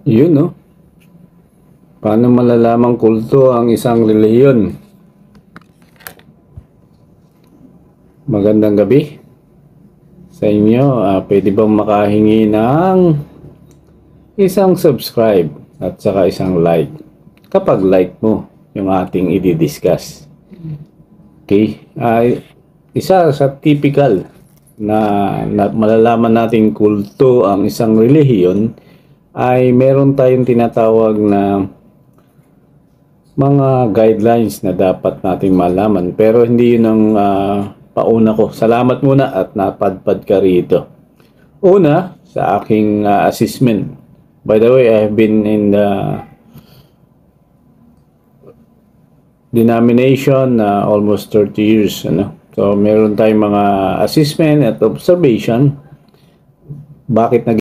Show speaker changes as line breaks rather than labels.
Yun, no? Paano malalamang kulto ang isang relihiyon? Magandang gabi sa inyo. Pwede bang makahingi ng isang subscribe at saka isang like kapag like mo yung ating i-discuss. Okay? Isa sa typical na malalaman natin kulto ang isang relihiyon ay meron tayong tinatawag na mga guidelines na dapat nating malaman, pero hindi yun ang pauna ko. Salamat muna at napadpad ka rito. Una, sa aking assessment. By the way, I have been in the denomination almost 30 years. So meron tayong mga assessment at observation. Bakit